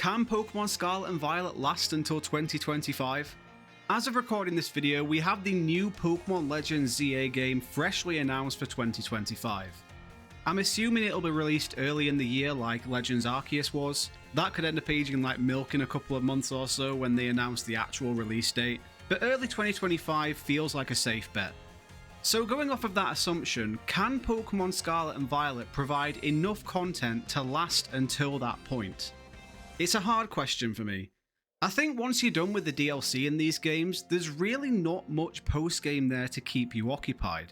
can Pokémon Scarlet and Violet last until 2025? As of recording this video, we have the new Pokémon Legends ZA game freshly announced for 2025. I'm assuming it'll be released early in the year like Legends Arceus was. That could end up aging like milk in a couple of months or so when they announce the actual release date, but early 2025 feels like a safe bet. So going off of that assumption, can Pokémon Scarlet and Violet provide enough content to last until that point? It's a hard question for me. I think once you're done with the DLC in these games, there's really not much post-game there to keep you occupied.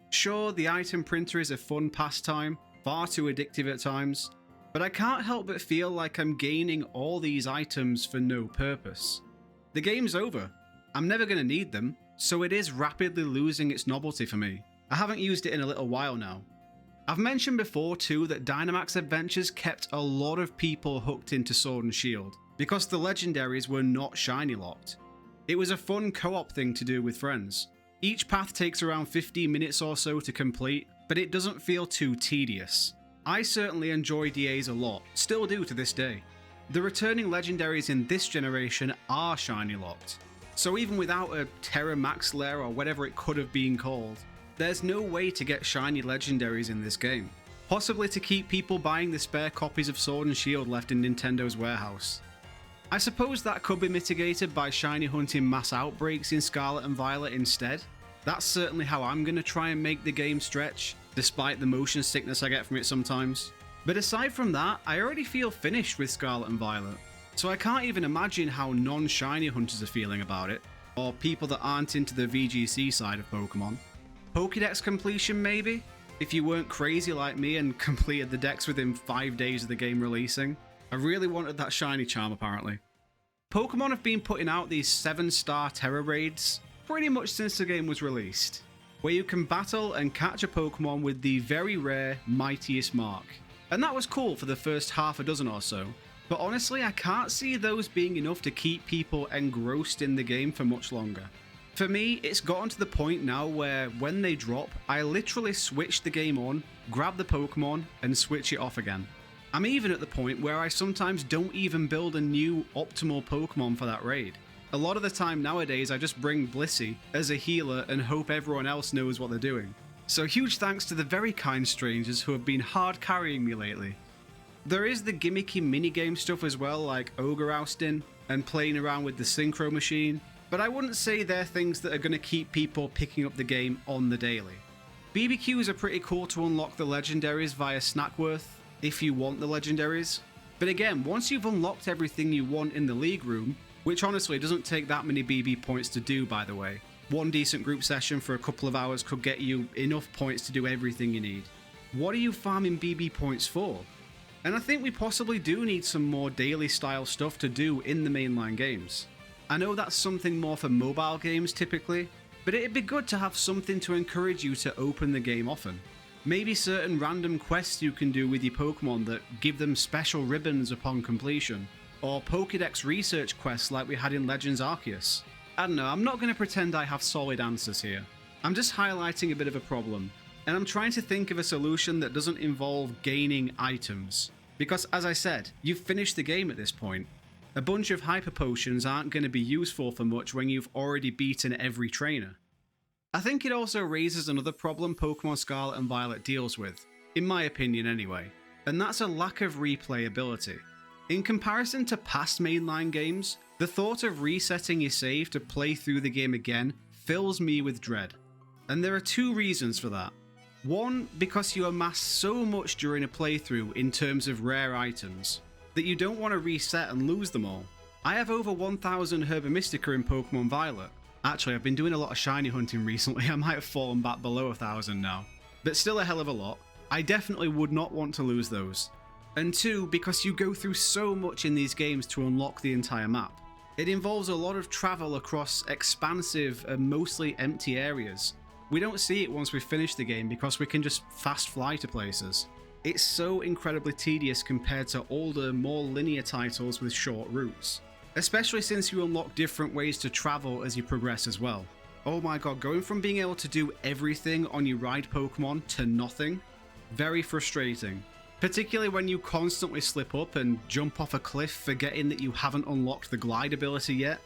Sure, the item printer is a fun pastime, far too addictive at times, but I can't help but feel like I'm gaining all these items for no purpose. The game's over. I'm never going to need them, so it is rapidly losing its novelty for me. I haven't used it in a little while now. I've mentioned before too that Dynamax Adventures kept a lot of people hooked into Sword and Shield, because the legendaries were not shiny locked. It was a fun co-op thing to do with friends. Each path takes around 15 minutes or so to complete, but it doesn't feel too tedious. I certainly enjoy DAs a lot, still do to this day. The returning legendaries in this generation are shiny locked, so even without a Terra Max Lair or whatever it could have been called, there's no way to get shiny legendaries in this game. Possibly to keep people buying the spare copies of Sword and Shield left in Nintendo's warehouse. I suppose that could be mitigated by shiny hunting mass outbreaks in Scarlet and Violet instead. That's certainly how I'm going to try and make the game stretch, despite the motion sickness I get from it sometimes. But aside from that, I already feel finished with Scarlet and Violet, so I can't even imagine how non-shiny hunters are feeling about it, or people that aren't into the VGC side of Pokemon. Pokédex completion maybe? If you weren't crazy like me and completed the decks within 5 days of the game releasing. I really wanted that shiny charm apparently. Pokemon have been putting out these 7-star Terra raids pretty much since the game was released, where you can battle and catch a Pokemon with the very rare Mightiest Mark. And that was cool for the first half a dozen or so, but honestly I can't see those being enough to keep people engrossed in the game for much longer. For me, it's gotten to the point now where when they drop, I literally switch the game on, grab the Pokemon, and switch it off again. I'm even at the point where I sometimes don't even build a new optimal Pokemon for that raid. A lot of the time nowadays I just bring Blissey as a healer and hope everyone else knows what they're doing. So huge thanks to the very kind strangers who have been hard carrying me lately. There is the gimmicky minigame stuff as well, like Ogre Ousting and playing around with the Synchro Machine, but I wouldn't say they're things that are going to keep people picking up the game on the daily. BBQs are pretty cool to unlock the legendaries via Snackworth, if you want the legendaries. But again, once you've unlocked everything you want in the League Room, which honestly doesn't take that many BB points to do by the way, one decent group session for a couple of hours could get you enough points to do everything you need. What are you farming BB points for? And I think we possibly do need some more daily style stuff to do in the mainline games. I know that's something more for mobile games typically, but it'd be good to have something to encourage you to open the game often. Maybe certain random quests you can do with your Pokemon that give them special ribbons upon completion, or Pokédex research quests like we had in Legends Arceus. I don't know, I'm not going to pretend I have solid answers here. I'm just highlighting a bit of a problem, and I'm trying to think of a solution that doesn't involve gaining items. Because as I said, you've finished the game at this point. A bunch of Hyper Potions aren't going to be useful for much when you've already beaten every trainer. I think it also raises another problem Pokemon Scarlet and Violet deals with, in my opinion anyway, and that's a lack of replayability. In comparison to past mainline games, the thought of resetting your save to play through the game again fills me with dread. And there are two reasons for that. One, because you amass so much during a playthrough in terms of rare items, that you don't want to reset and lose them all. I have over 1000 Herba Mystica in Pokemon Violet. Actually, I've been doing a lot of shiny hunting recently, I might have fallen back below 1000 now. But still a hell of a lot. I definitely would not want to lose those. And two, because you go through so much in these games to unlock the entire map. It involves a lot of travel across expansive and mostly empty areas. We don't see it once we finish the game because we can just fast fly to places. It's so incredibly tedious compared to older, more linear titles with short routes. Especially since you unlock different ways to travel as you progress as well. Oh my god, going from being able to do everything on your ride Pokemon to nothing? Very frustrating. particularly when you constantly slip up and jump off a cliff forgetting that you haven't unlocked the glide ability yet.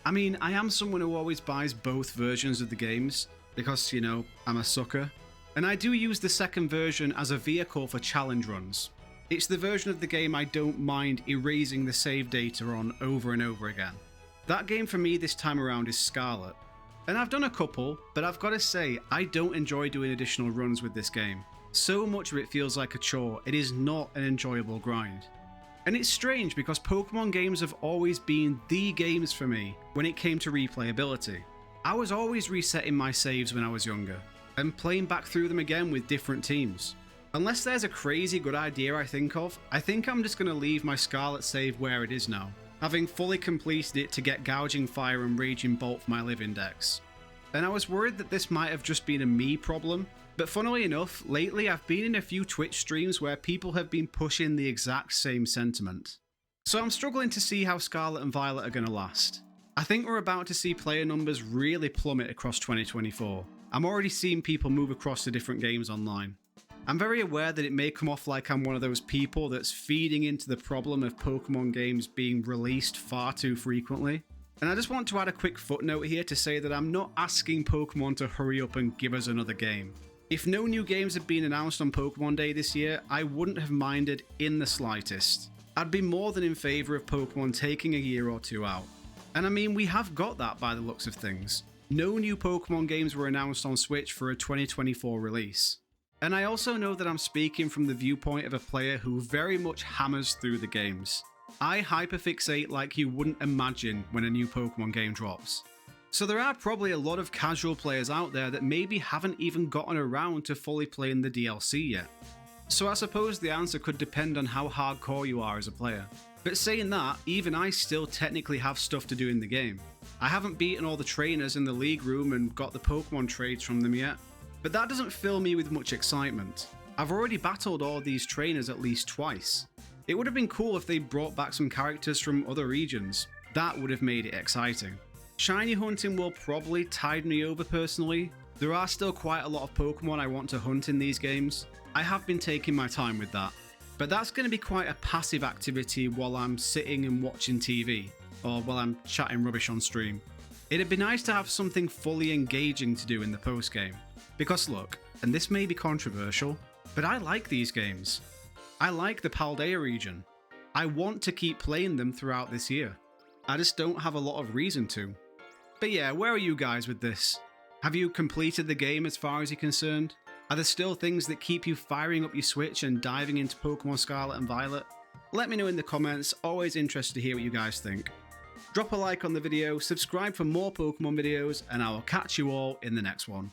I mean, I am someone who always buys both versions of the games, because, you know, I'm a sucker. And I do use the second version as a vehicle for challenge runs. It's the version of the game I don't mind erasing the save data on over and over again. That game for me this time around is Scarlet. And I've done a couple, but I've got to say, I don't enjoy doing additional runs with this game. So much of it feels like a chore, it is not an enjoyable grind. And it's strange because Pokemon games have always been the games for me when it came to replayability. I was always resetting my saves when I was younger, and playing back through them again with different teams. Unless there's a crazy good idea I think I'm just going to leave my Scarlet save where it is now, having fully completed it to get Gouging Fire and Raging Bolt for my live index. And I was worried that this might have just been a me problem, but funnily enough, lately I've been in a few Twitch streams where people have been pushing the exact same sentiment. So I'm struggling to see how Scarlet and Violet are going to last. I think we're about to see player numbers really plummet across 2024. I'm already seeing people move across to different games online. I'm very aware that it may come off like I'm one of those people that's feeding into the problem of Pokemon games being released far too frequently. And I just want to add a quick footnote here to say that I'm not asking Pokemon to hurry up and give us another game. If no new games had been announced on Pokemon Day this year, I wouldn't have minded in the slightest. I'd be more than in favour of Pokemon taking a year or two out. And I mean, we have got that by the looks of things. No new Pokemon games were announced on Switch for a 2024 release. And I also know that I'm speaking from the viewpoint of a player who very much hammers through the games. I hyperfixate like you wouldn't imagine when a new Pokemon game drops. So there are probably a lot of casual players out there that maybe haven't even gotten around to fully playing the DLC yet. So I suppose the answer could depend on how hardcore you are as a player. But saying that, even I still technically have stuff to do in the game. I haven't beaten all the trainers in the league room and got the Pokemon trades from them yet. But that doesn't fill me with much excitement. I've already battled all these trainers at least twice. It would have been cool if they brought back some characters from other regions. That would have made it exciting. Shiny hunting will probably tide me over personally. There are still quite a lot of Pokemon I want to hunt in these games. I have been taking my time with that. But that's going to be quite a passive activity while I'm sitting and watching TV, or while I'm chatting rubbish on stream. It'd be nice to have something fully engaging to do in the post-game. Because look, and this may be controversial, but I like these games. I like the Paldea region. I want to keep playing them throughout this year. I just don't have a lot of reason to. But yeah, where are you guys with this? Have you completed the game as far as you're concerned? Are there still things that keep you firing up your Switch and diving into Pokémon Scarlet and Violet? Let me know in the comments, always interested to hear what you guys think. Drop a like on the video, subscribe for more Pokémon videos, and I will catch you all in the next one.